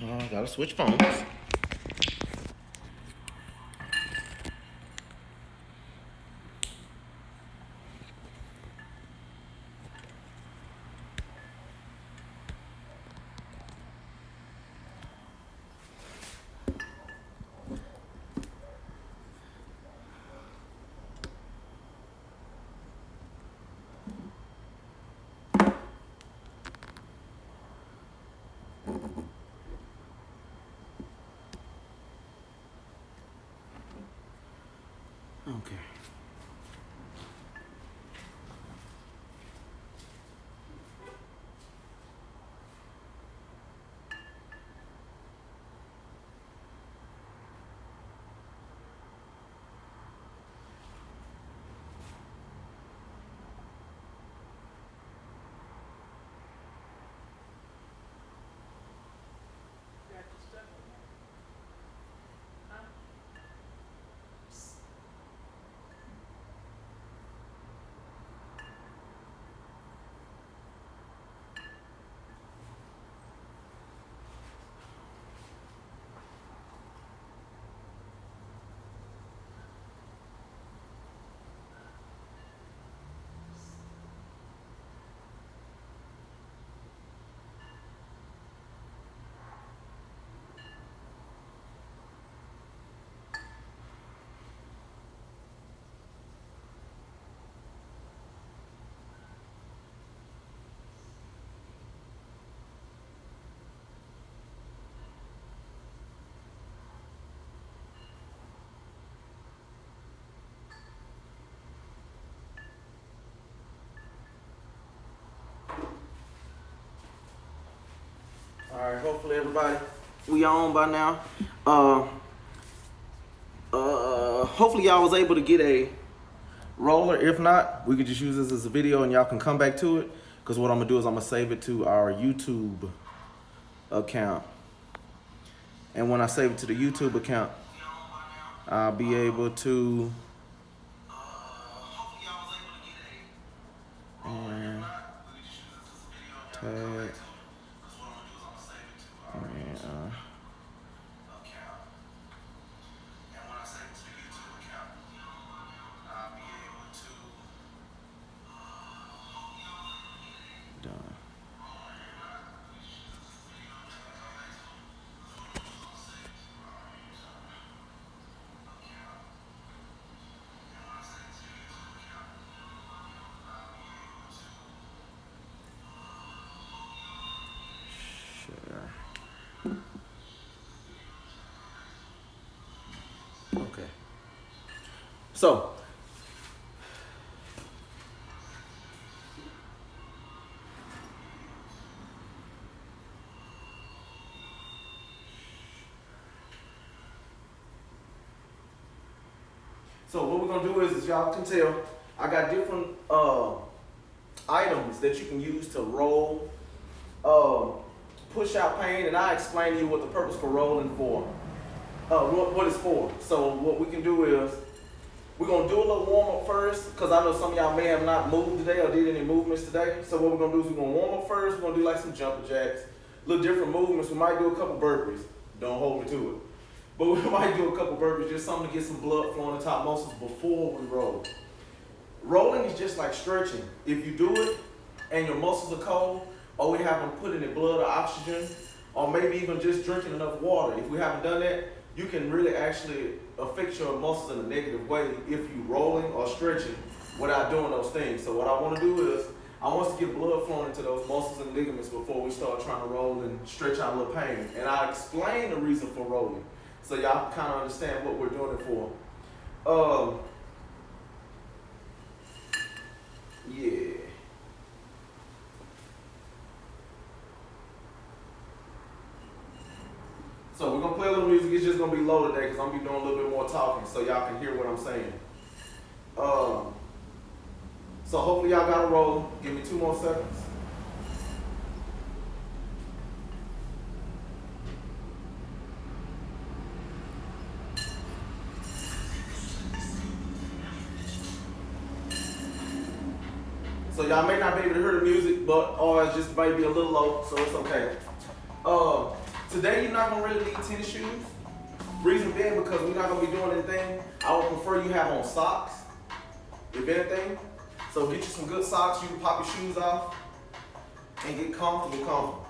Gotta switch phones. Okay. All right, hopefully everybody, we on by now. Hopefully y'all was able to get a roller. If not, we could just use this as a video and y'all can come back to it. Because what I'm gonna do is I'm gonna save it to our YouTube account. And when I save it to the YouTube account, I'll be able to and tag. Okay. So, what we're gonna do is, as y'all can tell, I got different items that you can use to roll, push out paint, and I explain to you what the purpose for rolling for, what it's for. So what we can do is, we're gonna do a little warm up first, because I know some of y'all may have not moved today or did any movements today. So what we're gonna do is we're gonna warm up first. We're gonna do like some jumper jacks, little different movements. We might do a couple burpees. Don't hold me to it. But we might do a couple burpees, just something to get some blood flowing to the top muscles before we roll. Rolling is just like stretching. If you do it and your muscles are cold, or we haven't put any blood or oxygen, or maybe even just drinking enough water, if we haven't done that, you can really actually affect your muscles in a negative way if you're rolling or stretching without doing those things. So what I want to do is, I want us to get blood flowing into those muscles and ligaments before we start trying to roll and stretch out a little pain. And I explain the reason for rolling, so y'all kind of understand what we're doing it for. Yeah. So we're gonna play a little music. It's just gonna be low today because I'm gonna be doing a little bit more talking so y'all can hear what I'm saying. So hopefully y'all got a roll. Give me 2 more seconds. So y'all may not be able to hear the music, but or it's just maybe a little low, so it's okay. So Today you're not gonna really need tennis shoes. Reason being because we're not gonna be doing anything. I would prefer you have on socks, if anything. So get you some good socks. You can pop your shoes off and get comfortable.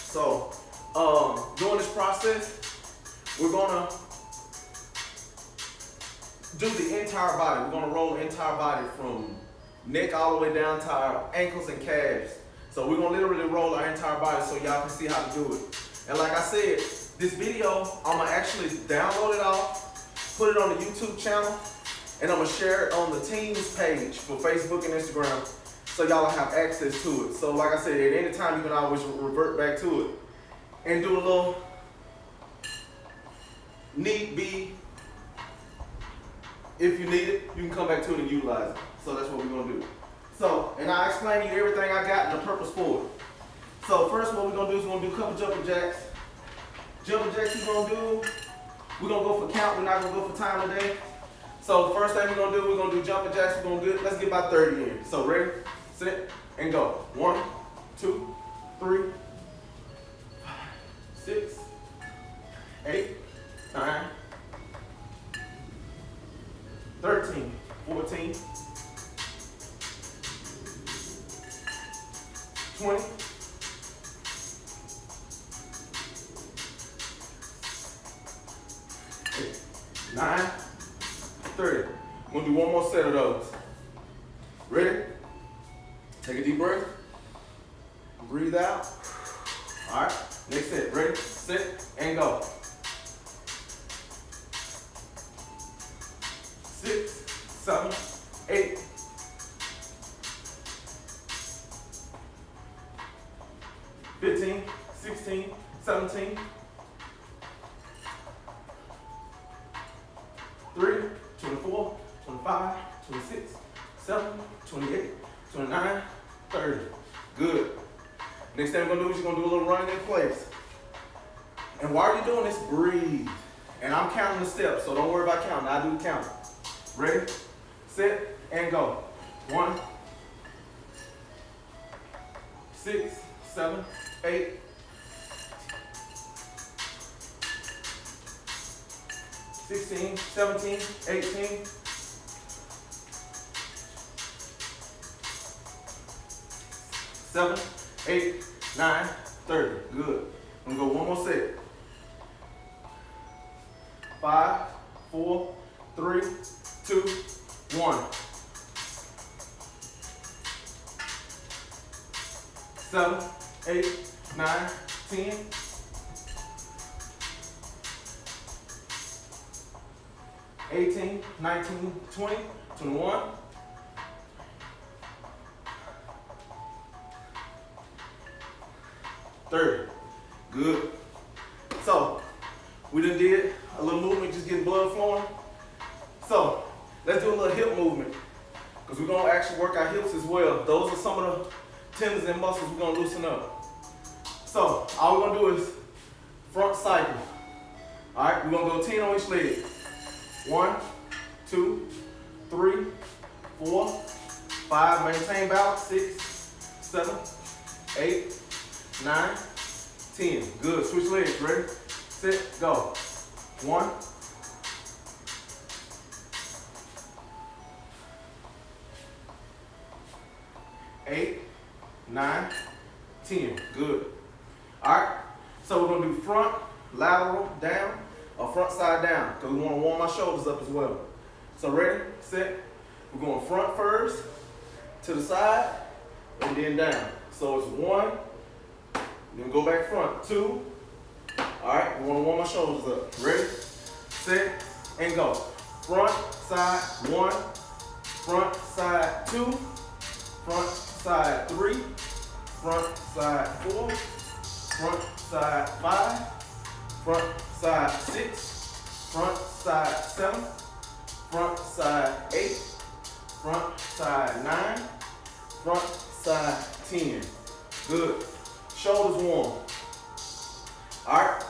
So, during this process, we're gonna do the entire body. We're gonna roll the entire body from neck all the way down to our ankles and calves. So we're gonna literally roll our entire body so y'all can see how to do it. And like I said, this video, I'm gonna actually download it off, put it on the YouTube channel, and I'm gonna share it on the team's page for Facebook and Instagram so y'all have access to it. So like I said, at any time you can always revert back to it and do a little need be. If you need it, you can come back to it and utilize it. So that's what we're gonna do. So, and I'll explain to you everything I got and the purpose for it. So first what we're gonna do is we're gonna do a couple jumping jacks. Jumping jacks we're gonna go for count, we're not gonna go for time today. So first thing we're gonna do jumping jacks, let's get about 30 in. So ready, set, and go. 1, 2, 3, 5, 6, 8, 9, 13, 14, 20, 9, 30. I'm gonna do one more set of those. Ready? Take a deep breath. Breathe out. All right, next set. Ready, set, and go. 6, 7, 8, 15, 16, 17, 3, 24, 25, 26, 7, 28, 29, 30. Good. Next thing we're gonna do is you're gonna do a little running in place. And while you're doing this, breathe. And I'm counting the steps, so don't worry about counting. I do the counting. Ready, set, and go. 1, 6, 7, 8, 16, 17, 18, 7, 8, 9, 30. Good. I'm gonna go one more set. 5, 4, 3, 2, 1. 7, 8, 9, 10. 18, 19, 20, 21. 30. Good. So, we done did a little movement, just getting blood flowing. So, let's do a little hip movement, because we're going to actually work our hips as well. Those are some of the tendons and muscles we're going to loosen up. So, all we're going to do is front cycle. All right, we're going to go 10 on each leg. 1, 2, 3, 4, 5. Maintain balance. 6, 7, 8, 9, 10. Good. Switch legs. Ready, set, go. 1, 8, 9, 10. Good. All right. So we're gonna do front, lateral, down, or front side down, because we want to warm our shoulders up as well. So ready, set. We're going front first, to the side, and then down. So it's 1, then go back front. 2. All right. We want to warm our shoulders up. Ready, set, and go. Front, side, 1. Front, side, 2. Front, side, 3. Front, side, 4. Front, side, 5. Front, side, 6. Front, side, 7. Front, side, 8. Front, side, 9. Front, side, 10. Good. Shoulders warm. All right.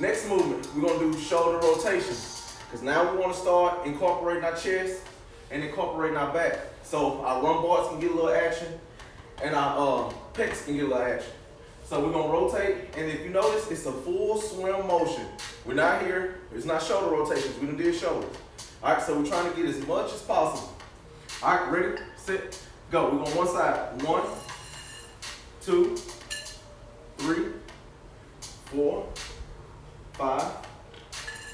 Next movement, we're going to do shoulder rotation. Because now we want to start incorporating our chest and incorporating our back. So our lumbar can get a little action and our pecs can get a little action. So we're going to rotate, and if you notice, it's a full swim motion. We're not here, it's not shoulder rotations, we done did shoulders. All right, so we're trying to get as much as possible. All right, ready, set, go. We're going one side. 1, 2, 3, 4, 5,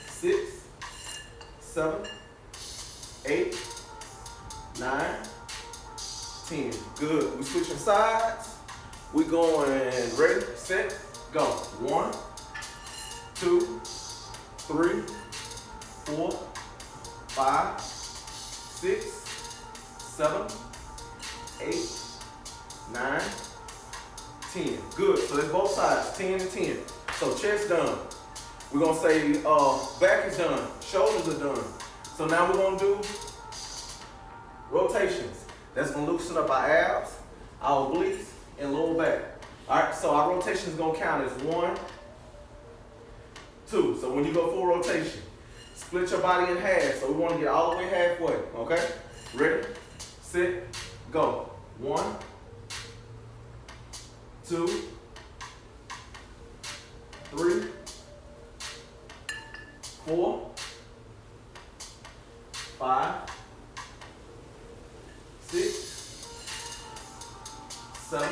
6, 7, 8, 9, 10. Good. We switching sides. We going ready, set, go. 1, 2, 3, 4, 5, 6, 7, 8, 9, 10. Good. So that's both sides, 10 and 10. So chest done. We're gonna say back is done, shoulders are done. So now we're gonna do rotations. That's gonna loosen up our abs, our obliques, and lower back. All right, so our rotation is gonna count as 1, 2. So when you go full rotation, split your body in half. So we wanna get all the way halfway, okay? Ready, set, go. 1, 2, 3, 4, 5, 6, 7,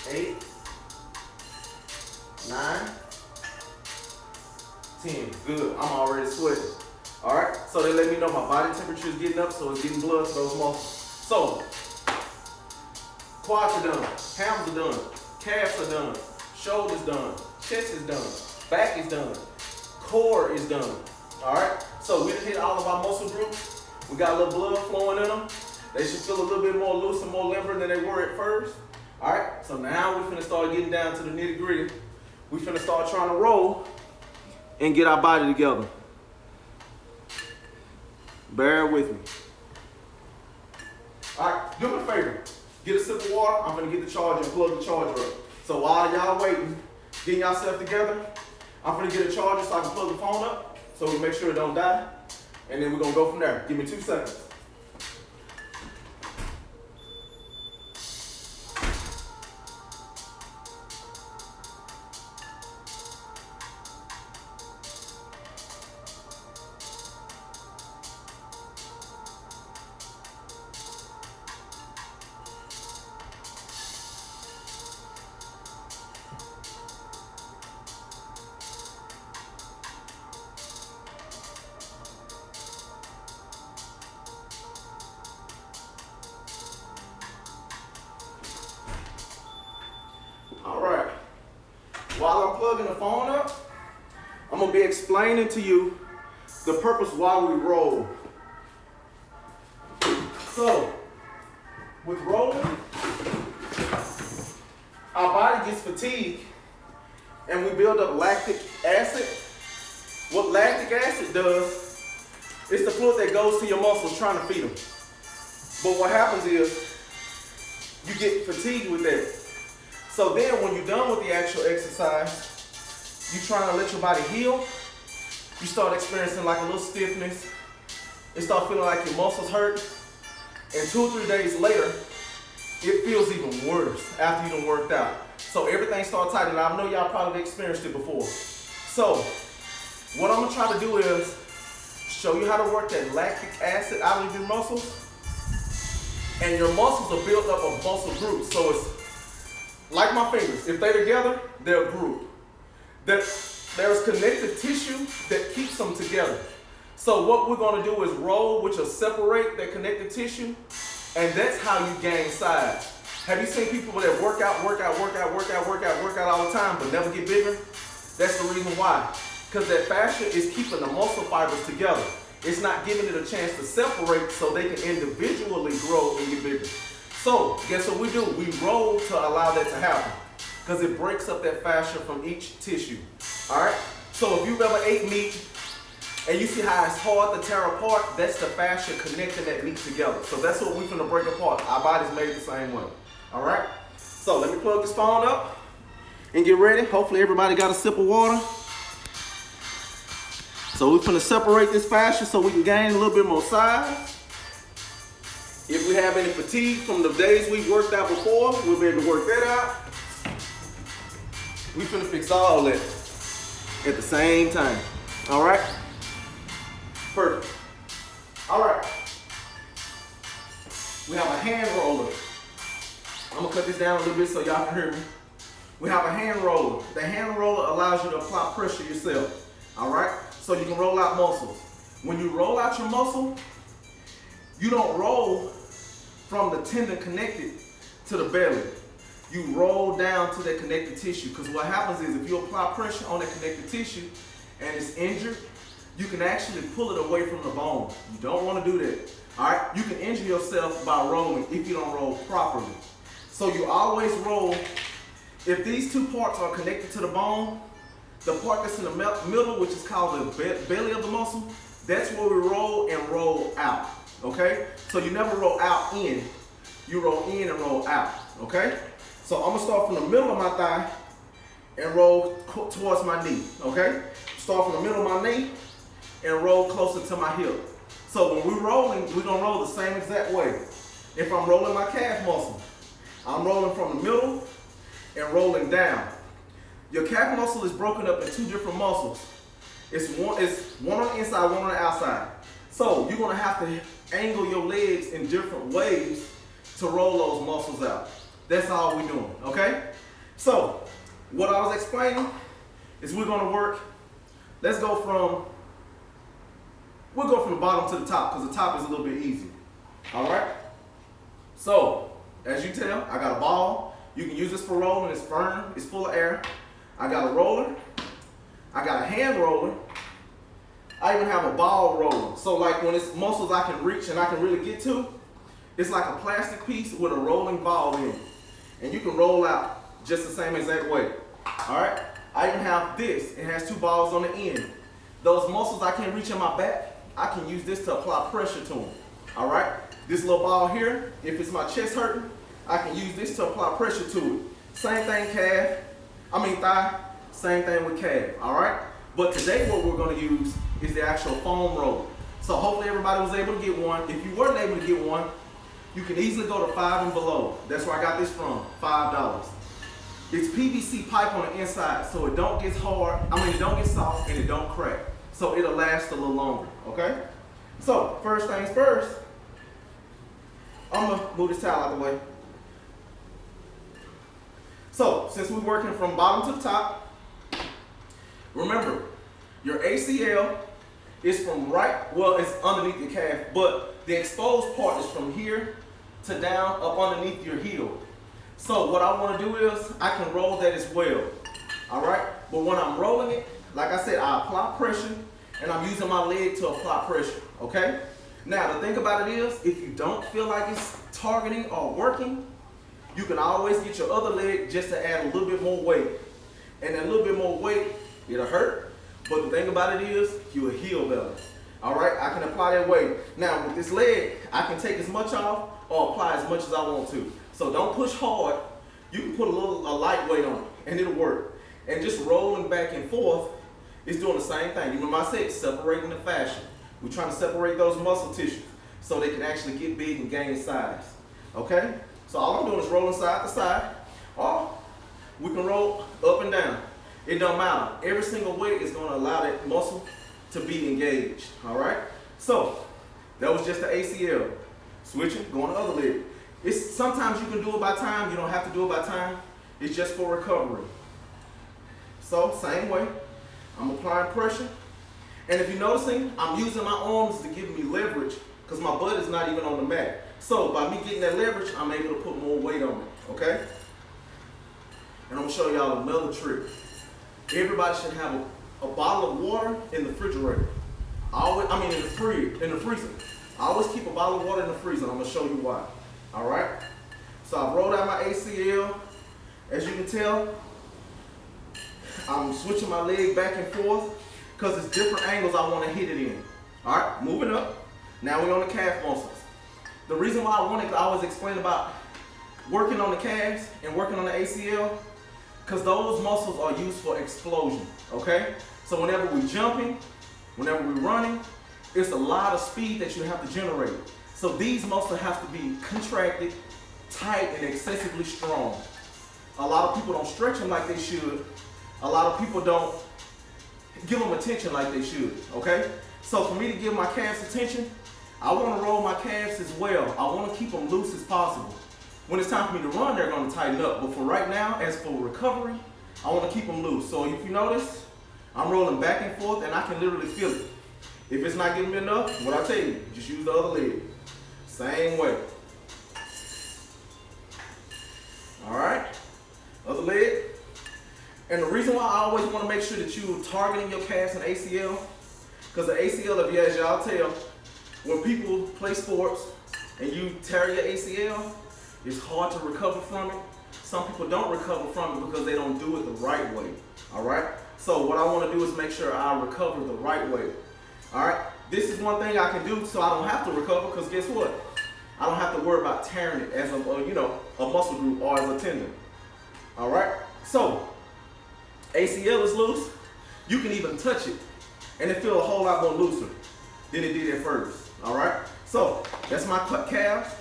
8, 9, 10. Good. I'm already sweating. All right. So they let me know my body temperature is getting up, so it's getting blood to those muscles. So quads are done, hams are done, calves are done, shoulders done, chest is done, back is done, core is done. All right. So we hit all of our muscle groups. We got a little blood flowing in them. They should feel a little bit more loose and more limber than they were at first. All right, so now we're finna start getting down to the nitty gritty. We finna start trying to roll and get our body together. Bear with me. All right, do me a favor. Get a sip of water. I'm gonna get the charger and plug the charger up. So while y'all waiting, getting yourself together, I'm gonna get a charger so I can plug the phone up so we make sure it don't die. And then we're gonna go from there. Give me 2 seconds. While I'm plugging the phone up, I'm gonna be explaining to you the purpose why we roll. So, with rolling, our body gets fatigued and we build up lactic acid. What lactic acid does, it's the fluid that goes to your muscles trying to feed them. But what happens is, you get fatigued with that. So then when you're done with the actual exercise, you're trying to let your body heal, you start experiencing like a little stiffness. It starts feeling like your muscles hurt. And 2 or 3 days later, it feels even worse after you done worked out. So everything starts tightening. I know y'all probably experienced it before. So what I'm gonna try to do is show you how to work that lactic acid out of your muscles. And your muscles are built up of muscle groups. So it's like my fingers. If they're together, they're a group. There's connective tissue that keeps them together. So what we're gonna do is roll, which will separate that connective tissue, and that's how you gain size. Have you seen people that work out all the time, but never get bigger? That's the reason why. Because that fascia is keeping the muscle fibers together. It's not giving it a chance to separate so they can individually grow and get bigger. So guess what we do? We roll to allow that to happen because it breaks up that fascia from each tissue. All right? So if you've ever ate meat and you see how it's hard to tear apart, that's the fascia connecting that meat together. So that's what we're gonna break apart. Our body's made the same way. All right? So let me plug this phone up and get ready. Hopefully everybody got a sip of water. So we're gonna separate this fascia so we can gain a little bit more size. If we have any fatigue from the days we worked out before, we'll be able to work that out. We finna fix all that at the same time. All right? Perfect. All right. We have a hand roller. I'm gonna cut this down a little bit so y'all can hear me. We have a hand roller. The hand roller allows you to apply pressure yourself. All right? So you can roll out muscles. When you roll out your muscle, you don't roll from the tendon connected to the belly. You roll down to that connective tissue, because what happens is if you apply pressure on that connective tissue and it's injured, you can actually pull it away from the bone. You don't want to do that. All right? You can injure yourself by rolling if you don't roll properly. So you always roll. If these two parts are connected to the bone, the part that's in the middle, which is called the belly of the muscle, that's where we roll and roll out. Okay? So you never roll out in. You roll in and roll out. Okay? So I'm gonna start from the middle of my thigh and roll towards my knee. Okay? Start from the middle of my knee and roll closer to my hip. So when we're rolling, we're gonna roll the same exact way. If I'm rolling my calf muscle, I'm rolling from the middle and rolling down. Your calf muscle is broken up into two different muscles. It's one on the inside, one on the outside. So you're gonna have to angle your legs in different ways to roll those muscles out. That's all we're doing, okay? So what I was explaining is we're gonna work, we'll go from the bottom to the top, because the top is a little bit easier. All right? So, as you tell, I got a ball. You can use this for rolling. It's firm. It's full of air. I got a roller. I got a hand roller. I even have a ball roller. So like when it's muscles I can reach and I can really get to, it's like a plastic piece with a rolling ball in it. And you can roll out just the same exact way. All right? I even have this. It has two balls on the end. Those muscles I can't reach in my back, I can use this to apply pressure to them. All right? This little ball here, if it's my chest hurting, I can use this to apply pressure to it. Same thing thigh, same thing with calf, all right? But today what we're gonna use is the actual foam roller. So hopefully everybody was able to get one. If you weren't able to get one, you can easily go to 5 and below. That's where I got this from, $5. It's PVC pipe on the inside, so it don't get hard, it don't get soft and it don't crack. So it'll last a little longer, okay? So first things first, I'm gonna move this towel out of the way. So since we're working from bottom to the top, remember your ACL is from it's underneath your calf, but the exposed part is from here to down up underneath your heel. So what I want to do is I can roll that as well. All right, but when I'm rolling it, like I said, I apply pressure and I'm using my leg to apply pressure. Okay. Now the thing about it is, if you don't feel like it's targeting or working, you can always get your other leg just to add a little bit more weight. And that little bit more weight, it'll hurt. But the thing about it is, you will heal better. All right, I can apply that weight. Now with this leg, I can take as much off or apply as much as I want to. So don't push hard. You can put a light weight on it and it'll work. And just rolling back and forth is doing the same thing. You remember I said separating the fascia. We're trying to separate those muscle tissues so they can actually get big and gain size. Okay? So all I'm doing is rolling side to side, or we can roll up and down. It don't matter. Every single way is going to allow that muscle to be engaged. All right? So that was just the ACL. Switching, going the other leg. Sometimes you can do it by time. You don't have to do it by time. It's just for recovery. So same way, I'm applying pressure. And if you're noticing, I'm using my arms to give me leverage because my butt is not even on the mat. So by me getting that leverage, I'm able to put more weight on it, okay? And I'm gonna show y'all another trick. Everybody should have a bottle of water in the refrigerator. In the freezer. I always keep a bottle of water in the freezer. I'm gonna show you why. All right? So I've rolled out my ACL. As you can tell, I'm switching my leg back and forth because it's different angles I want to hit it in. All right, moving up. Now we're on the calf muscles. The reason why I always explain about working on the calves and working on the ACL, because those muscles are used for explosion, okay? So whenever we're jumping, Whenever we're running, it's a lot of speed that you have to generate. So these muscles have to be contracted, tight, and excessively strong. A lot of people don't stretch them like they should. A lot of people don't give them attention like they should, okay? So for me to give my calves attention, I want to roll my calves as well. I want to keep them loose as possible. When it's time for me to run, they're going to tighten up. But for right now, as for recovery, I want to keep them loose. So if you notice, I'm rolling back and forth and I can literally feel it. If it's not giving me enough, what I tell you, just use the other leg. Same way. All right, other leg. And the reason why I always want to make sure that you're targeting your calves and ACL, because the ACL, if you, as y'all tell, when people play sports and you tear your ACL, it's hard to recover from it. Some people don't recover from it because they don't do it the right way, all right? So what I want to do is make sure I recover the right way, all right? This is one thing I can do so I don't have to recover, because guess what? I don't have to worry about tearing it as a muscle group or as a tendon, all right? So ACL is loose. You can even touch it and it feels a whole lot more looser than it did at first, all right? So that's my calves.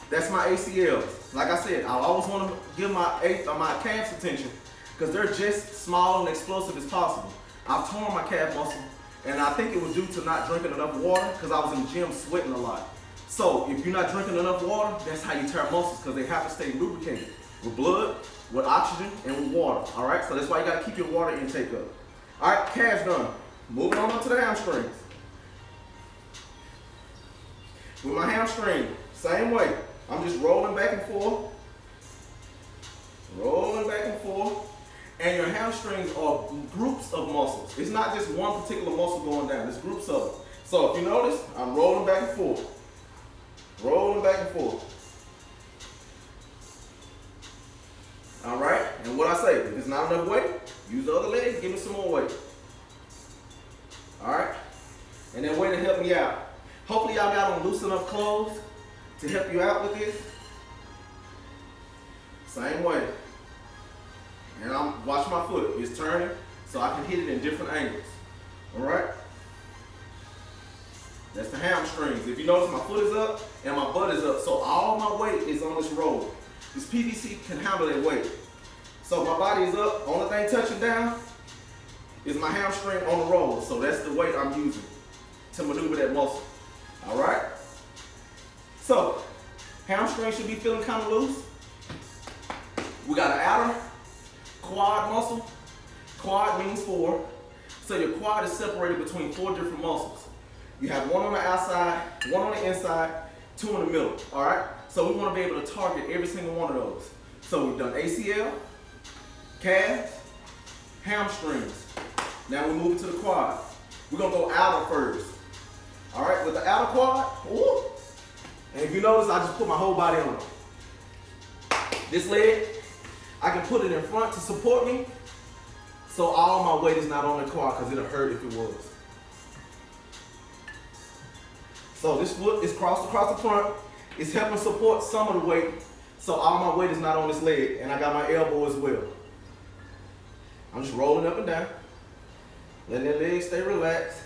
That's my ACLs. Like I said, I always want to give my calves attention because they're just small and explosive as possible. I've torn my calf muscle, and I think it was due to not drinking enough water because I was in the gym sweating a lot. So if you're not drinking enough water, that's how you tear muscles, because they have to stay lubricated with blood, with oxygen, and with water. All right, so that's why you got to keep your water intake up. All right, calves done. Moving on up to the hamstrings. With my hamstring, same way. I'm just rolling back and forth, and your hamstrings are groups of muscles. It's not just one particular muscle going down, it's groups of them. So if you notice, I'm rolling back and forth, All right, and what I say, if it's not enough weight, use the other leg, give me some more weight. All right, and then way to help me out. Hopefully y'all got on loose enough clothes to help you out with this. Same way. And I'm watch my foot. It's turning, so I can hit it in different angles. All right? That's the hamstrings. If you notice, my foot is up and my butt is up, so all my weight is on this roller. This PVC can handle that weight. So my body is up. Only thing touching down is my hamstring on the roller. So that's the weight I'm using to maneuver that muscle. All right? So, hamstring should be feeling kind of loose. We got an outer quad muscle. Quad means 4. So your quad is separated between 4 different muscles. You have one on the outside, one on the inside, 2 in the middle, all right? So we want to be able to target every single one of those. So we've done ACL, calves, hamstrings. Now we move to the quad. We're going to go outer first. All right, with the outer quad, ooh, and if you notice, I just put my whole body on it. This leg, I can put it in front to support me, so all my weight is not on the quad because it'll hurt if it was. So this foot is crossed across the front. It's helping support some of the weight, so all my weight is not on this leg, and I got my elbow as well. I'm just rolling up and down, letting that leg stay relaxed,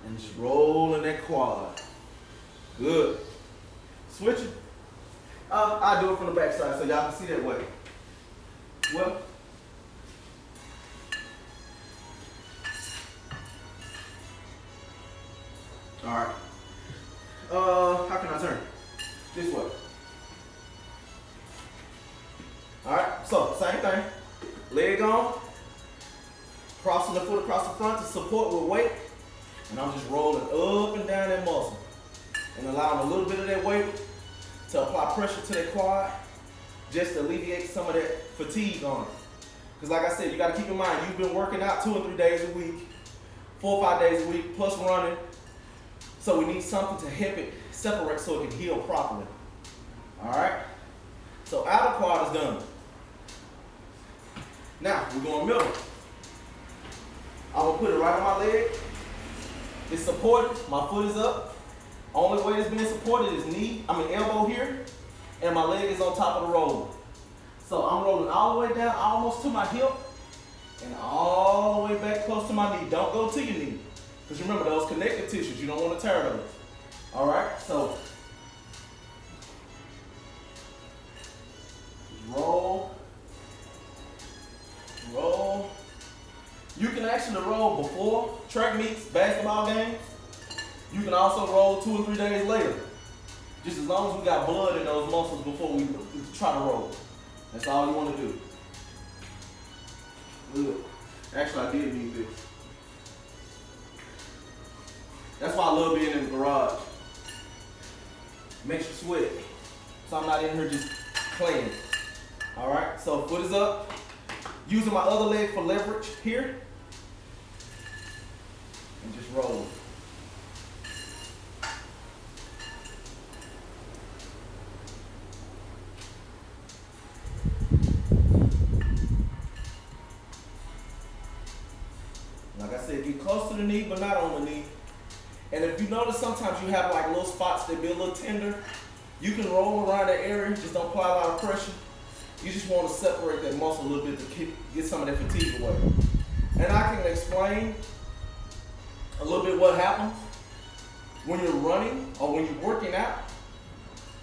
and just rolling that quad. Good. Switching. I'll do it from the back side so y'all can see that way. Well, all right. How can I turn? This way. All right, so same thing. Leg on, crossing the foot across the front to support with weight, and I'm just rolling up and down that muscle and allowing a little bit of that weight to apply pressure to that quad just to alleviate some of that fatigue on it. Because like I said, you got to keep in mind, you've been working out 2 or 3 days a week, 4 or 5 days a week, plus running. So we need something to help it separate so it can heal properly. All right? So outer quad is done. Now, we're going middle. I'm going to put it right on my leg. It's supported. My foot is up. Only way it's being supported is elbow here, and my leg is on top of the roller. So I'm rolling all the way down almost to my hip and all the way back close to my knee. Don't go to your knee. Because remember, those connective tissues, you don't want to tear those. All right, so roll, roll. You can actually roll before track meets, basketball games. You can also roll 2 or 3 days later. Just as long as we got blood in those muscles before we try to roll. That's all you want to do. Good. Actually, I did need this. That's why I love being in the garage. Makes you sweat. So I'm not in here just playing. All right, so foot is up. Using my other leg for leverage here. And just roll. Like I said, get close to the knee, but not on the knee. And if you notice, sometimes you have like little spots that be a little tender. You can roll around that area, just don't apply a lot of pressure. You just want to separate that muscle a little bit to get some of that fatigue away. And I can explain a little bit what happens when you're running or when you're working out.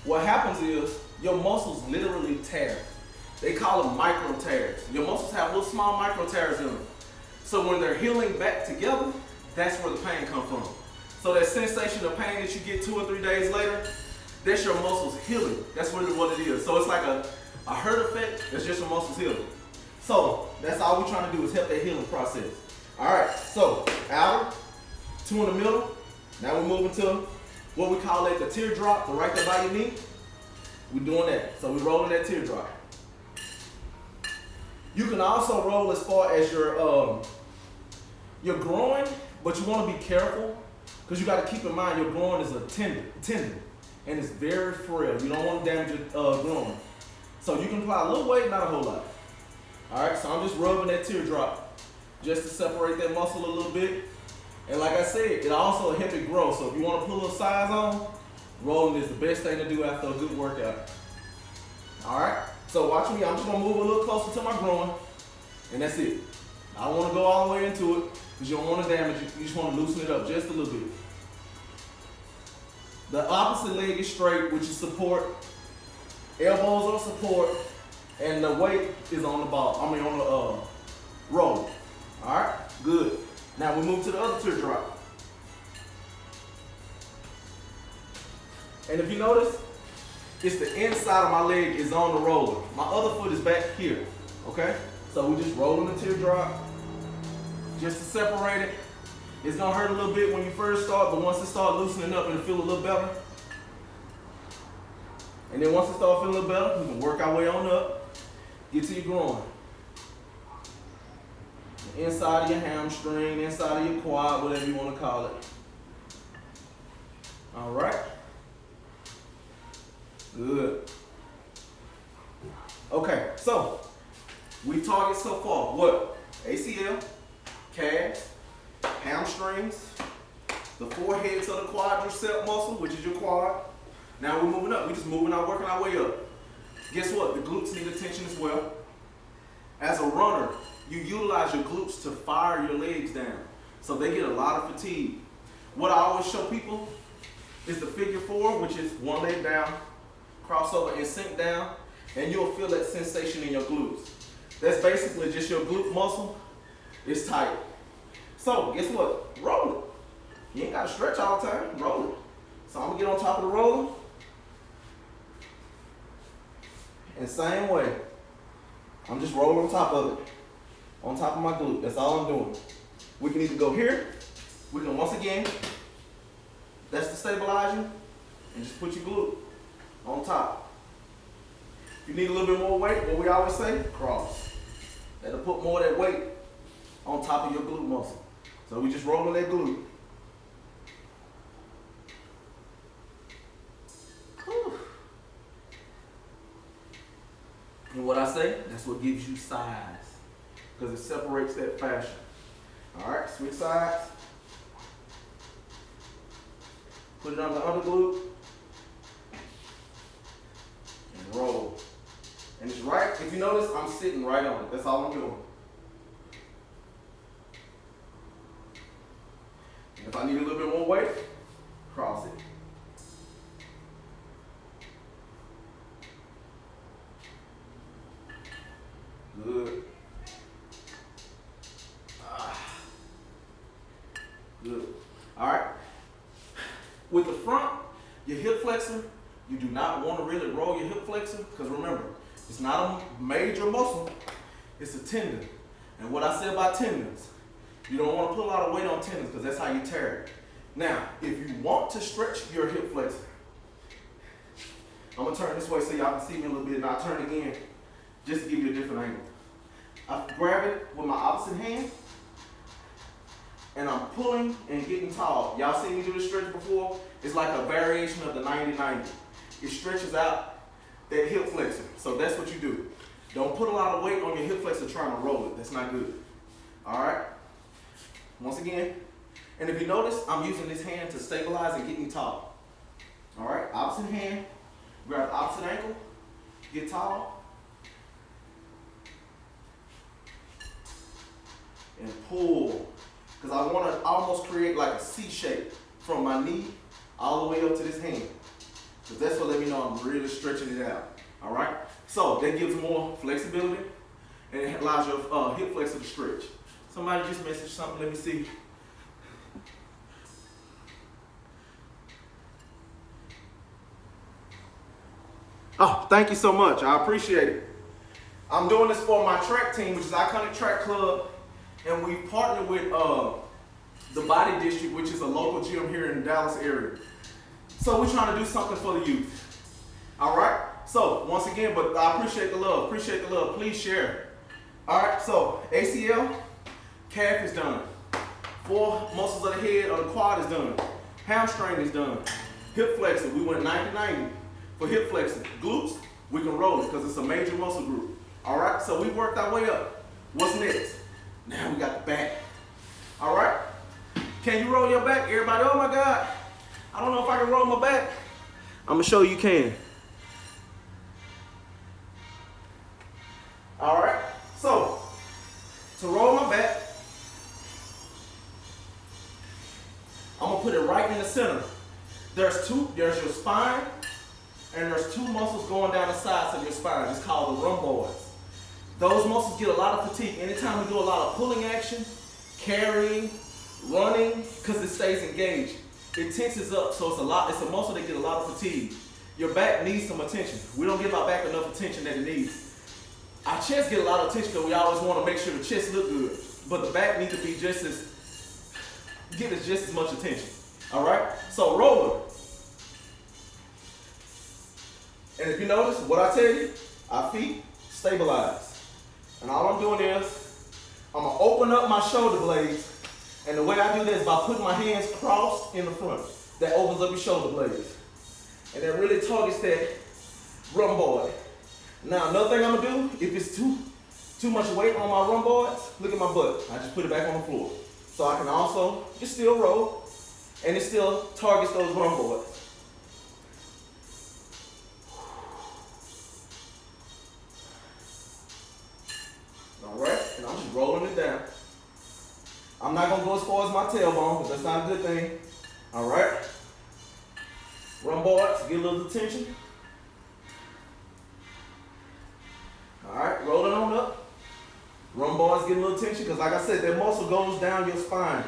What happens is your muscles literally tear. They call them micro tears. Your muscles have little small micro tears in them. So when they're healing back together, that's where the pain comes from. So that sensation of pain that you get 2 or 3 days later, that's your muscles healing. That's really what it is. So it's like a hurt effect, that's just your muscles healing. So that's all we're trying to do is help that healing process. All right, so outer, 2 in the middle. Now we're moving to what we call the teardrop, the right there by your knee. We're doing that. So we're rolling that teardrop. You can also roll as far as your groin, but you want to be careful because you got to keep in mind your groin is a tendon, and it's very frail. You don't want to damage your groin. So you can apply a little weight, not a whole lot. All right, so I'm just rubbing that teardrop just to separate that muscle a little bit. And like I said, it also helps it grow. So if you want to put a little size on, rolling is the best thing to do after a good workout. All right, so watch me. I'm just going to move a little closer to my groin, and that's it. I don't want to go all the way into it because you don't want to damage it. You just want to loosen it up just a little bit. The opposite leg is straight, which is support. Elbows are support, and the weight is on the ball. On the roll. All right, good. Now we move to the other teardrop. And if you notice, it's the inside of my leg is on the roller. My other foot is back here. Okay, so we just rolling the teardrop just to separate it. It's gonna hurt a little bit when you first start, but once it starts loosening up, it'll feel a little better. And then once it starts feeling a little better, we can work our way on up, get to your groin. The inside of your hamstring, inside of your quad, whatever you want to call it. All right. Good. Okay, so we've targeted so far what? ACL, calves, hamstrings, the forehead to the quadricep muscle, which is your quad. Now we're moving up. We're just working our way up. Guess what? The glutes need attention as well. As a runner, you utilize your glutes to fire your legs down. So they get a lot of fatigue. What I always show people is the figure 4, which is one leg down, crossover and sink down, and you'll feel that sensation in your glutes. That's basically just your glute muscle is tight. So guess what? Roll it. You ain't got to stretch all the time. Roll it. So I'm going to get on top of the roller. And same way, I'm just rolling on top of it. On top of my glute. That's all I'm doing. We can either go here. We can once again, that's to stabilize you. And just put your glute on top. If you need a little bit more weight, what we always say, cross. That'll put more of that weight on top of your glute muscle. So we just rolling that glute. Whew. And what I say, that's what gives you size. Because it separates that fascia. All right, switch sides. Put it on the other glute. And roll. And it's right, if you notice, I'm sitting right on it. That's all I'm doing. If I need a little bit more weight, cross it. Good. Good. All right. With the front, your hip flexor, you do not want to really roll your hip flexor because remember, it's not a major muscle, it's a tendon. And what I said about tendons, you don't want to put a lot of weight on tendons because that's how you tear it. Now, if you want to stretch your hip flexor, I'm going to turn this way so y'all can see me a little bit, and I'll turn again just to give you a different angle. I grab it with my opposite hand, and I'm pulling and getting tall. Y'all seen me do this stretch before? It's like a variation of the 90-90. It stretches out that hip flexor. So that's what you do. Don't put a lot of weight on your hip flexor trying to roll it. That's not good. All right? Once again. And if you notice, I'm using this hand to stabilize and get me tall. All right? Opposite hand. Grab the opposite ankle. Get tall. And pull. Because I want to almost create like a C shape from my knee all the way up to this hand. Because that's what let me know I'm really stretching it out. All right? So that gives more flexibility and it allows your hip flexor to stretch. Somebody just messaged something. Let me see. Oh, thank you so much. I appreciate it. I'm doing this for my track team, which is Iconic Track Club. And we've partnered with the Body District, which is a local gym here in the Dallas area. So we're trying to do something for the youth. All right? So once again, but I appreciate the love. Appreciate the love. Please share. All right, so ACL, calf is done. 4 muscles of the head or the quad is done. Hamstring is done. Hip flexor, we went 90-90 for hip flexor. Glutes, we can roll it because it's a major muscle group. All right, so we worked our way up. What's next? Now we got the back. All right, can you roll your back? Everybody, oh my God, I don't know if I can roll my back. I'm gonna show you can. All right, so to roll my back, I'm gonna put it right in the center. There's your spine, and there's 2 muscles going down the sides of your spine. It's called the rhomboids. Those muscles get a lot of fatigue. Anytime we do a lot of pulling action, carrying, running, because it stays engaged, it tenses up, so it's a muscle that gets a lot of fatigue. Your back needs some attention. We don't give our back enough attention that it needs. Our chest get a lot of attention because we always want to make sure the chest look good, but the back needs to be just as much attention. All right? So roller. And if you notice, what I tell you, our feet stabilize. And all I'm doing is, I'm gonna open up my shoulder blades, and the way I do that is by putting my hands crossed in the front. That opens up your shoulder blades. And that really targets that rhomboid. Now, another thing I'm gonna do, if it's too much weight on my rhomboids, look at my butt. I just put it back on the floor. So I can also just still roll, and it still targets those rhomboids. All right, and I'm just rolling it down. I'm not gonna go as far as my tailbone, because that's not a good thing. All right, rhomboids, get a little attention. All right, rolling on up. Rhomboids get a little tension because, like I said, that muscle goes down your spine.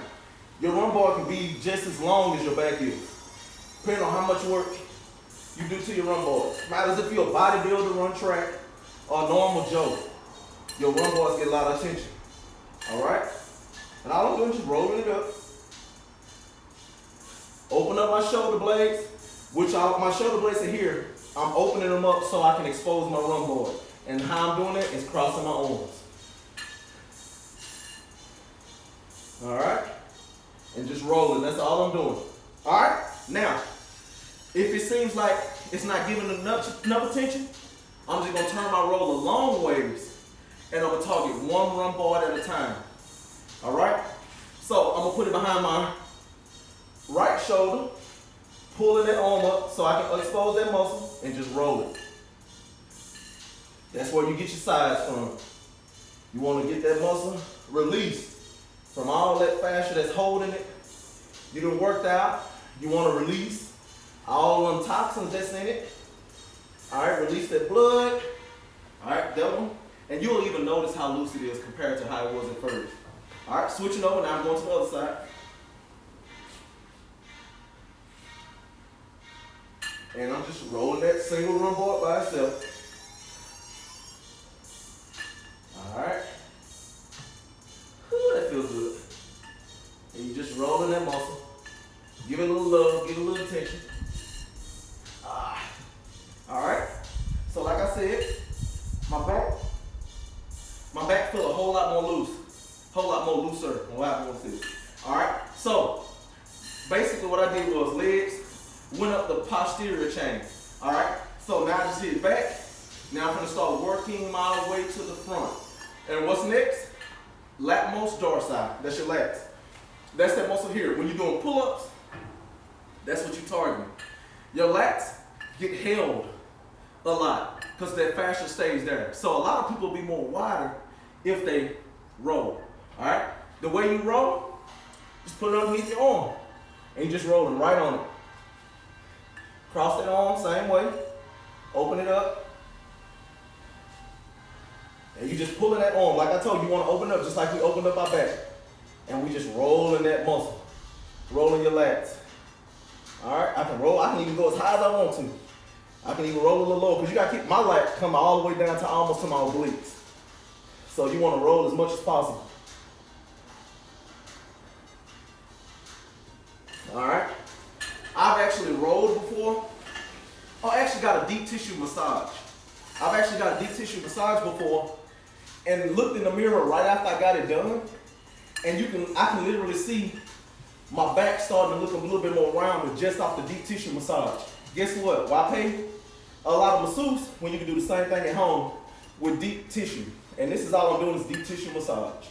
Your rhomboid can be just as long as your back is, depending on how much work you do to your rhomboids. Matters if you're a bodybuilder, run track, or a normal Joe. Your rhomboids get a lot of attention. All right? And all I'm doing is just rolling it up. Open up my shoulder blades, my shoulder blades are here. I'm opening them up so I can expose my rhomboid. And how I'm doing it is crossing my arms. All right? And just rolling. That's all I'm doing. All right? Now, if it seems like it's not giving enough attention, I'm just going to turn my roll a long ways, and I'm going to target one rhomboid at a time. All right? So I'm going to put it behind my right shoulder, pulling that arm up so I can expose that muscle and just roll it. That's where you get your size from. You want to get that muscle released from all that fascia that's holding it. You done worked out. You want to release all them toxins that's in it. All right, release that blood. All right, that one. And you'll even notice how loose it is compared to how it was at first. All right, switching over, now I'm going to the other side. And I'm just rolling that single run board by itself. All right. Whew, that feels good. And you just rolling that muscle. Give it a little love, give it a little attention. All right. So like I said, my back feel a whole lot more loose, whole lot more looser than what I want to see. All right. So basically, what I did was legs went up the posterior chain. All right. So now I just hit back. Now I'm gonna start working my way to the front. And what's next? Latmost dorsi. That's your lats. That's that muscle here. When you're doing pull-ups, that's what you're targeting. Your lats get held a lot because that fascia stays there. So a lot of people will be more wider if they roll. All right. The way you roll, just put it underneath your arm, and you're just rolling right on it. Cross that arm, same way. Open it up. And you just pulling that arm. Like I told you, you want to open up just like we opened up our back. And we just rolling that muscle. Rolling your lats. All right, I can roll. I can even go as high as I want to. I can even roll a little low because you got to keep my lat coming all the way down to almost to my obliques. So you want to roll as much as possible. All right. I've actually rolled before. I actually got a deep tissue massage. I've actually got a deep tissue massage before and looked in the mirror right after I got it done. And I can literally see my back starting to look a little bit more rounded just off the deep tissue massage. Guess what? Why pay a lot of masseuse when you can do the same thing at home with deep tissue? And this is all I'm doing is deep tissue massage.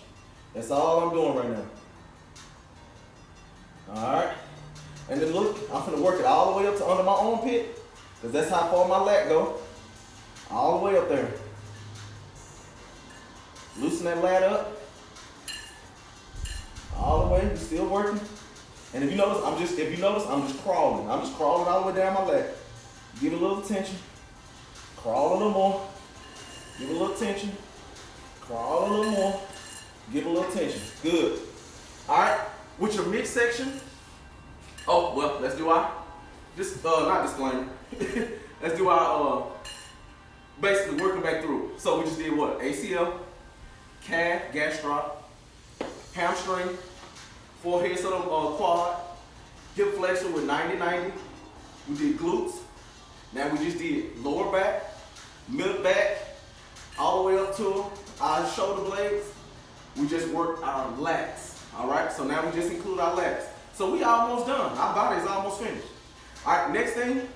That's all I'm doing right now. All right. And then look, I'm gonna work it all the way up to under my armpit because that's how far my lat go. All the way up there. Loosen that lat up. All the way, we're still working. And if you notice, I'm just crawling. I'm just crawling all the way down my leg. Give it a little attention. Crawl a little more. Give it a little attention. Crawl a little more. Give it a little attention. Good. All right. With your midsection. Oh, well, let's do our, not disclaimer. Let's do our, basically working back through. So we just did what? ACL, calf, gastroc, hamstring, forehead, so quad, hip flexor with 90-90. We did glutes. Now we just did lower back, mid back, all the way up to our shoulder blades. We just worked our lats. All right, so now we just include our lats. So we almost done. Our body is almost finished. All right, next thing,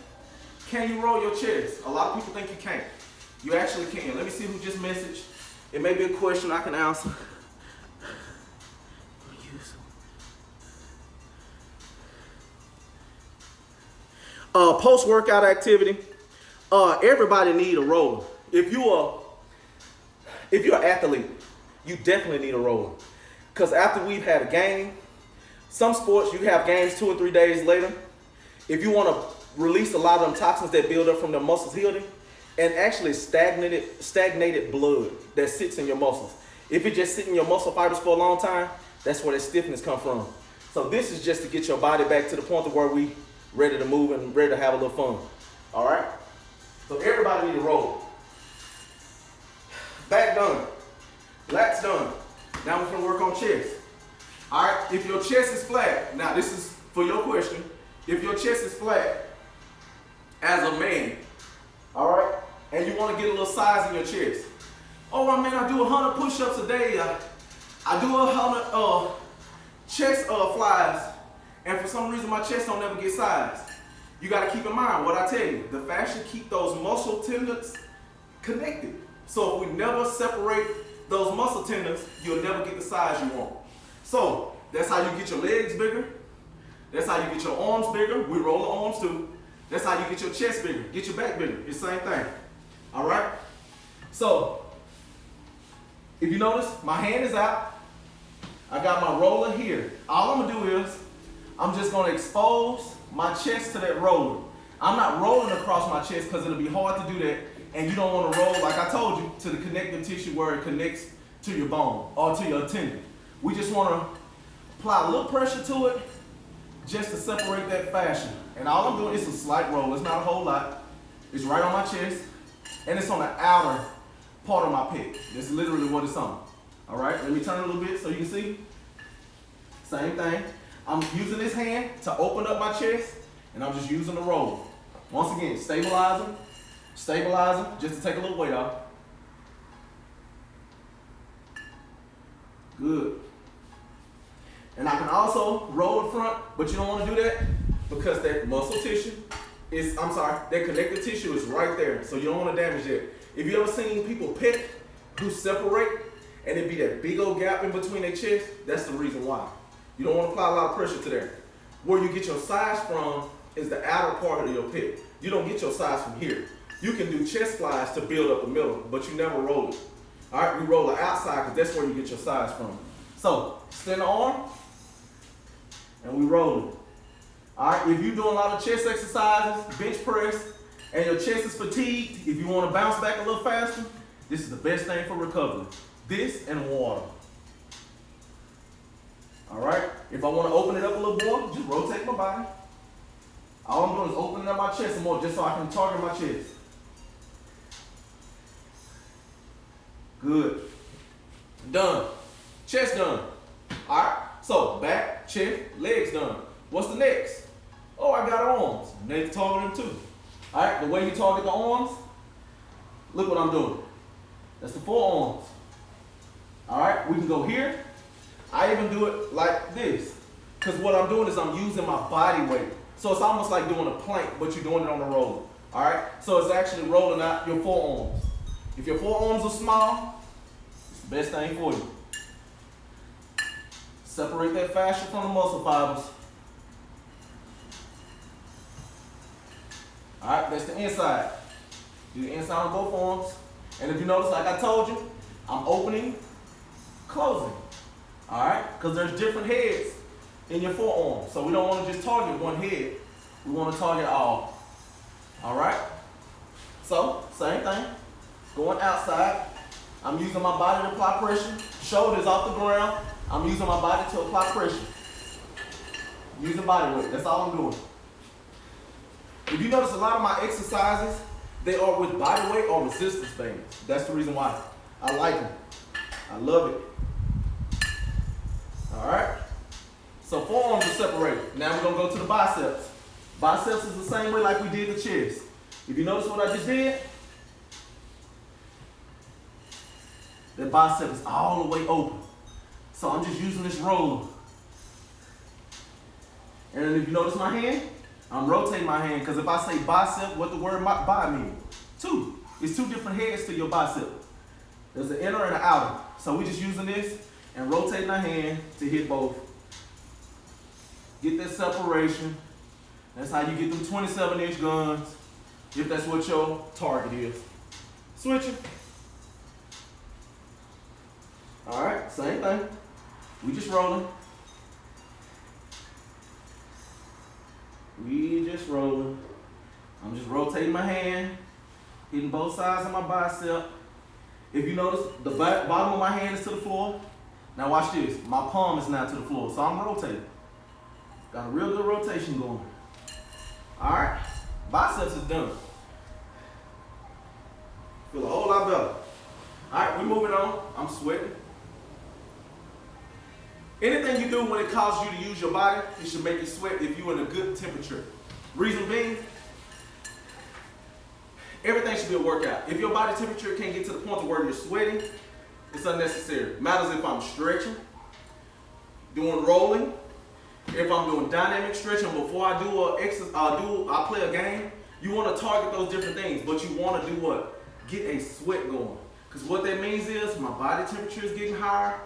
can you roll your chest? A lot of people think you can't. You actually can. Let me see who just messaged. It may be a question I can answer. Post-workout activity, everybody need a roller. If you're an athlete, you definitely need a roller. Because after we've had a game, some sports you have games 2 or 3 days later. If you want to release a lot of them toxins that build up from the muscles healing, and actually stagnated blood that sits in your muscles. If it just sits in your muscle fibers for a long time, that's where that stiffness comes from. So this is just to get your body back to the point of where we ready to move and ready to have a little fun. All right? So everybody need a roll. Back done. Lats done. Now we're gonna work on chest. All right? If your chest is flat, now this is for your question. If your chest is flat as a man, all right, and you want to get a little size in your chest. Oh, I mean, I do 100 push-ups a day. I do 100 chest flies. And for some reason, my chest don't ever get size. You got to keep in mind what I tell you. The fascia keep those muscle tendons connected. So if we never separate those muscle tendons, you'll never get the size you want. So that's how you get your legs bigger. That's how you get your arms bigger. We roll the arms too. That's how you get your chest bigger. Get your back bigger. It's the same thing. All right? So if you notice, my hand is out. I got my roller here. All I'm going to do is I'm just gonna expose my chest to that roller. I'm not rolling across my chest because it'll be hard to do that, and you don't want to roll, like I told you, to the connective tissue where it connects to your bone or to your tendon. We just want to apply a little pressure to it just to separate that fascia. And all I'm doing is a slight roll. It's not a whole lot. It's right on my chest, and it's on the outer part of my pec. That's literally what it's on. All right, let me turn a little bit so you can see. Same thing. I'm using this hand to open up my chest, and I'm just using the roller. Once again, stabilizing, just to take a little weight off. Good. And I can also roll the front, but you don't want to do that because that muscle tissue that connective tissue is right there, so you don't want to damage it. If you ever seen people pec who separate and it be that big old gap in between their chest, that's the reason why. You don't want to apply a lot of pressure to there. Where you get your size from is the outer part of your pec. You don't get your size from here. You can do chest flies to build up the middle, but you never roll it. All right, we roll the outside because that's where you get your size from. So, extend the arm, and we roll it. All right, if you're doing a lot of chest exercises, bench press, and your chest is fatigued, if you want to bounce back a little faster, this is the best thing for recovery. This and water. All right, if I want to open it up a little more, just rotate my body. All I'm doing is opening up my chest some more just so I can target my chest. Good. Done. Chest done. All right, so back, chest, legs done. What's the next? Oh, I got arms. Need to target them too. All right, the way you target the arms, look what I'm doing. That's the forearms. All right, we can go here. I even do it like this, because what I'm doing is I'm using my body weight. So it's almost like doing a plank, but you're doing it on a roller. All right, so it's actually rolling out your forearms. If your forearms are small, it's the best thing for you. Separate that fascia from the muscle fibers. All right, that's the inside. Do the inside on both arms. And if you notice, like I told you, I'm opening, closing. All right, because there's different heads in your forearm. So we don't want to just target one head. We want to target all. All right, so same thing. Going outside, I'm using my body to apply pressure. Shoulders off the ground. I'm using my body to apply pressure. Using body weight, that's all I'm doing. If you notice, a lot of my exercises, they are with body weight or resistance bands. That's the reason why. I like them. I love it. All right. So forearms are separated. Now we're going to go to the biceps. Biceps is the same way like we did the chest. If you notice what I just did, the bicep is all the way open. So I'm just using this roller. And if you notice my hand, I'm rotating my hand, because if I say bicep, what the word bi means? Two. It's two different heads to your bicep. There's the inner and the outer. So we're just using this and rotating our hand to hit both. Get that separation. That's how you get them 27-inch guns, if that's what your target is. Switching. All right, same thing. We just rolling. We just rolling. I'm just rotating my hand, hitting both sides of my bicep. If you notice, the bottom of my hand is to the floor. Now watch this. My palm is now to the floor, so I'm rotating. Got a real good rotation going. All right, biceps is done. Feel a whole lot better. All right, we're moving on. I'm sweating. Anything you do when it causes you to use your body, it should make you sweat if you're in a good temperature. Reason being, everything should be a workout. If your body temperature can't get to the point where you're sweating, it's unnecessary. Matters if I'm stretching, doing rolling, if I'm doing dynamic stretching before I do I play a game. You want to target those different things, but you want to do what? Get a sweat going. Because what that means is my body temperature is getting higher.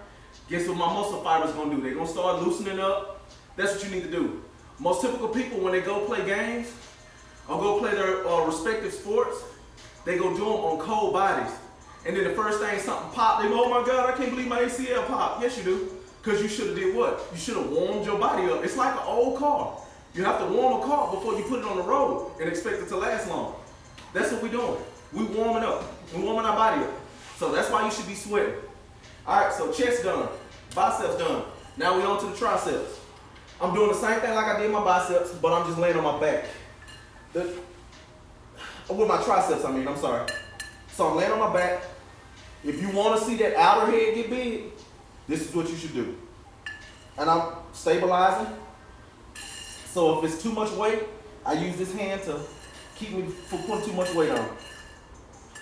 Guess what my muscle fibers gonna do? They're gonna start loosening up. That's what you need to do. Most typical people, when they go play games or go play their respective sports, they go do them on cold bodies. And then the first thing something pop, they go, oh my God, I can't believe my ACL popped. Yes, you do. Because you should have did what? You should have warmed your body up. It's like an old car. You have to warm a car before you put it on the road and expect it to last long. That's what we're doing. We warming up. We're warming our body up. So that's why you should be sweating. All right, so chest done. Biceps done. Now we on to the triceps. I'm doing the same thing like I did my biceps, but I'm just laying on my back. With my triceps, I'm sorry. So I'm laying on my back. If you want to see that outer head get big, this is what you should do. And I'm stabilizing. So if it's too much weight, I use this hand to keep me from putting too much weight on.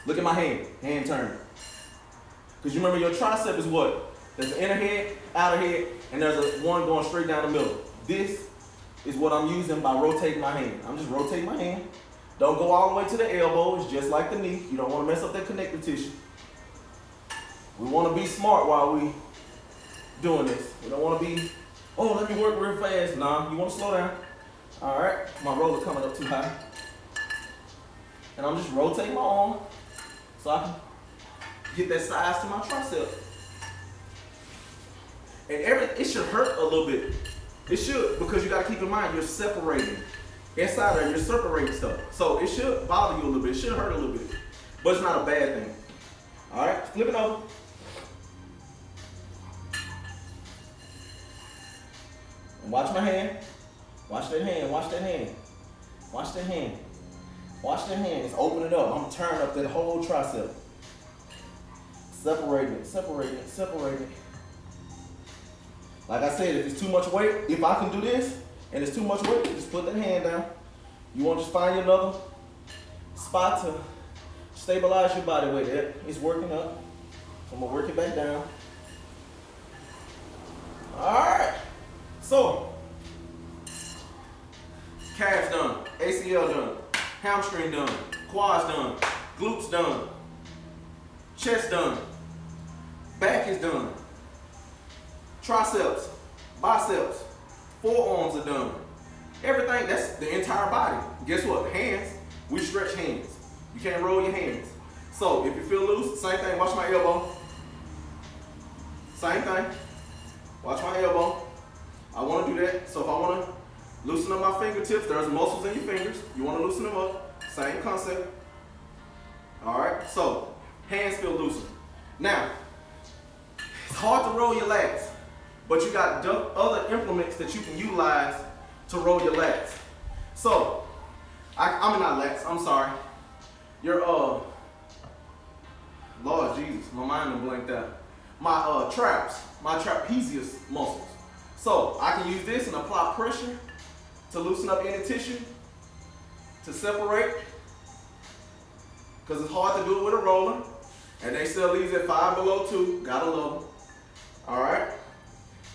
Look at my hand turn. Because you remember your tricep is what? There's an inner head, outer head, and there's one going straight down the middle. This is what I'm using by rotating my hand. I'm just rotating my hand. Don't go all the way to the elbow. It's just like the knee. You don't want to mess up that connective tissue. We want to be smart while we doing this. We don't want to be, oh, let me work real fast. Nah, you want to slow down. All right, my roller coming up too high. And I'm just rotating my arm so I can get that size to my tricep. And it should hurt a little bit. It should, because you got to keep in mind you're separating. Inside there, you're separating stuff. So it should bother you a little bit. It should hurt a little bit. But it's not a bad thing. All right, flip it over. And watch my hand. Watch that hand. Watch that hand. Watch that hand. Watch that hand. It's opening up. I'm turning up that whole tricep. Separating it, separating it, separating it. Like I said, if it's too much weight, if I can do this and it's too much weight, just put that hand down. You want to just find another spot to stabilize your body weight. It's working up. So I'm going to work it back down. All right. So, calves done, ACL done, hamstring done, quads done, glutes done, chest done, back is done, triceps, biceps, forearms are done. Everything, that's the entire body. Guess what? Hands, we stretch hands. You can't roll your hands. So if you feel loose, same thing, watch my elbow. Same thing, watch my elbow. I want to do that. So if I want to loosen up my fingertips, there's muscles in your fingers. You want to loosen them up. Same concept. All right, so hands feel looser. Now, it's hard to roll your lats, but you got other implements that you can utilize to roll your lats. So, I'm not lats, I'm sorry. Your, Lord Jesus, my mind done blanked out. My traps, my trapezius muscles. So, I can use this and apply pressure to loosen up any tissue, to separate, because it's hard to do it with a roller. And they sell these at 5 below 2, gotta love them. All right,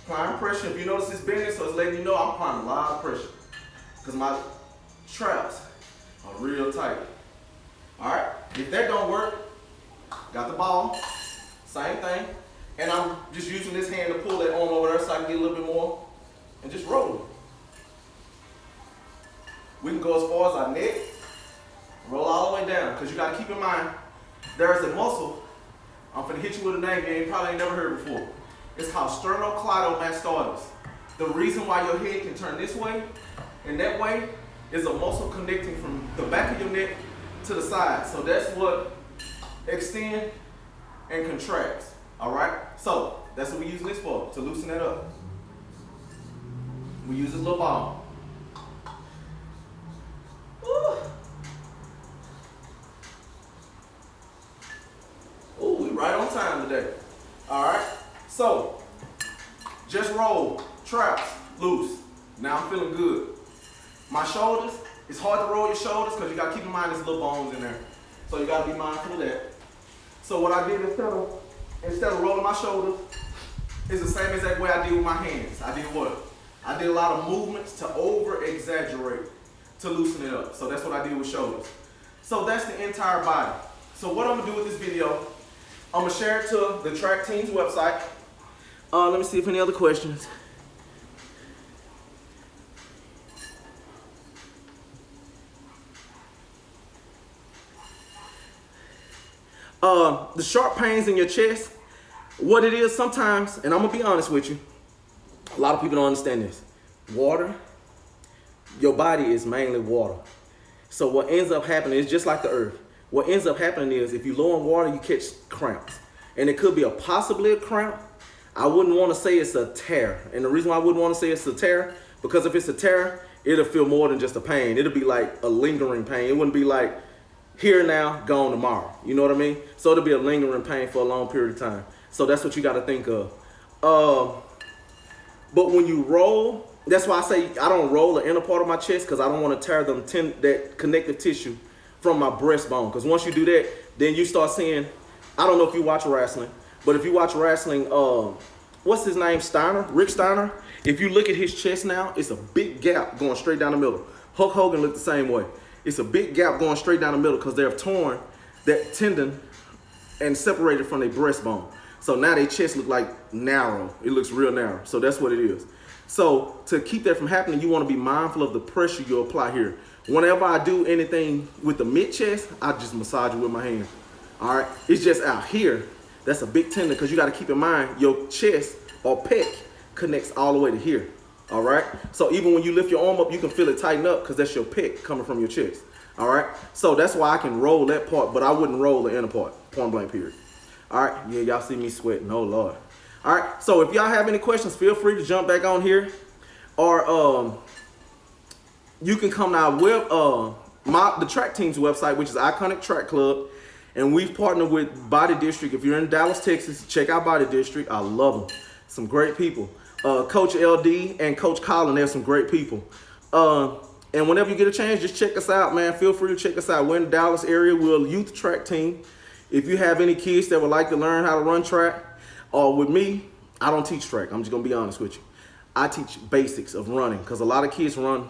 applying pressure. If you notice it's bending, so it's letting you know I'm applying a lot of pressure because my traps are real tight. All right, if that don't work, got the ball, same thing. And I'm just using this hand to pull that arm over there so I can get a little bit more and just roll it. We can go as far as our neck, roll all the way down, because you got to keep in mind, there's a muscle, I'm finna hit you with a name you probably ain't never heard before. It's called sternocleidomastoides. The reason why your head can turn this way and that way is a muscle connecting from the back of your neck to the side. So that's what extend and contracts. All right? So that's what we're using this for, to loosen that up. We use this little ball. Ooh. Ooh, we right on time today. All right? So, just roll, traps, loose. Now I'm feeling good. My shoulders, it's hard to roll your shoulders because you got to keep in mind there's little bones in there. So you got to be mindful of that. So what I did instead of rolling my shoulders, is the same exact way I did with my hands. I did what? I did a lot of movements to over-exaggerate, to loosen it up. So that's what I did with shoulders. So that's the entire body. So what I'm going to do with this video, I'm going to share it to the track team's website. Let me see if any other questions. The sharp pains in your chest, what it is sometimes, and I'm going to be honest with you, lot of people don't understand this. Water, your body is mainly water. So what ends up happening is just like the earth. What ends up happening is if you low in water, you catch cramps. And it could be possibly a cramp. I wouldn't want to say it's a tear. And the reason why I wouldn't want to say it's a tear, because if it's a tear, it'll feel more than just a pain. It'll be like a lingering pain. It wouldn't be like here now, gone tomorrow. You know what I mean? So it'll be a lingering pain for a long period of time. So that's what you got to think of. But when you roll, that's why I say I don't roll the inner part of my chest, because I don't want to tear that connective tissue from my breastbone. Because once you do that, then you start seeing, I don't know if you watch wrestling, but if you watch wrestling, what's his name, Rick Steiner? If you look at his chest now, it's a big gap going straight down the middle. Hulk Hogan looked the same way. It's a big gap going straight down the middle because they've torn that tendon and separated from their breastbone. So now their chest look like narrow. It looks real narrow. So that's what it is. So to keep that from happening, you want to be mindful of the pressure you apply here. Whenever I do anything with the mid chest, I just massage it with my hand. All right, it's just out here. That's a big tendon because you got to keep in mind your chest or pec connects all the way to here. All right, so even when you lift your arm up, you can feel it tighten up because that's your pec coming from your chest. All right, so that's why I can roll that part, but I wouldn't roll the inner part, point blank period. All right, yeah, y'all see me sweating, oh Lord. All right, so if y'all have any questions, feel free to jump back on here, or you can come to our the track team's website, which is Iconic Track Club, and we've partnered with Body District. If you're in Dallas, Texas, check out Body District. I love them, some great people. Coach LD and Coach Colin, they're some great people. And whenever you get a chance, just check us out, man. Feel free to check us out. We're in the Dallas area. We're a youth track team. If you have any kids that would like to learn how to run track, or with me, I don't teach track. I'm just gonna be honest with you. I teach basics of running because a lot of kids run,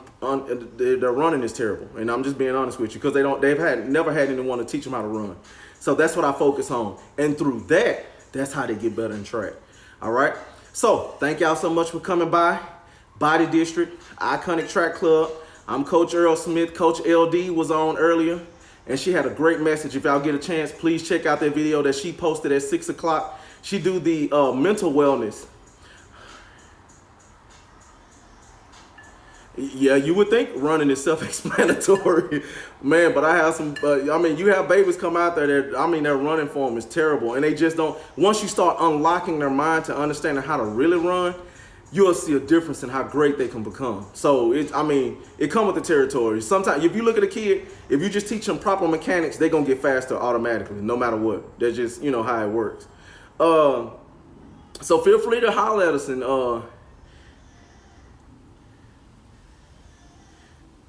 their running is terrible. And I'm just being honest with you because they've never had anyone to teach them how to run. So that's what I focus on. And through that, that's how they get better in track. All right. So thank y'all so much for coming by. Body District, Iconic Track Club. I'm Coach Earle Smith. Coach LD was on earlier, and she had a great message. If y'all get a chance, please check out that video that she posted at 6 o'clock. She do the mental wellness. Yeah, you would think running is self-explanatory, man. But I have some. I mean, you have babies come out there that their running form is terrible, and they just don't. Once you start unlocking their mind to understanding how to really run, you'll see a difference in how great they can become. So it comes with the territory. Sometimes if you look at a kid, if you just teach them proper mechanics, they're gonna get faster automatically, no matter what. That's just how it works. So feel free to holler at us and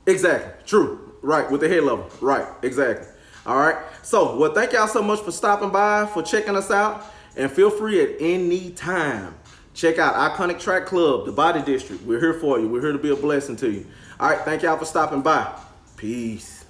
exactly, true, right, with the head level, right, exactly. All right, so well, thank y'all so much for stopping by, for checking us out, and feel free at any time. Check out Iconic Track Club, the Body District. We're here for you. We're here to be a blessing to you. All right, thank y'all for stopping by. Peace.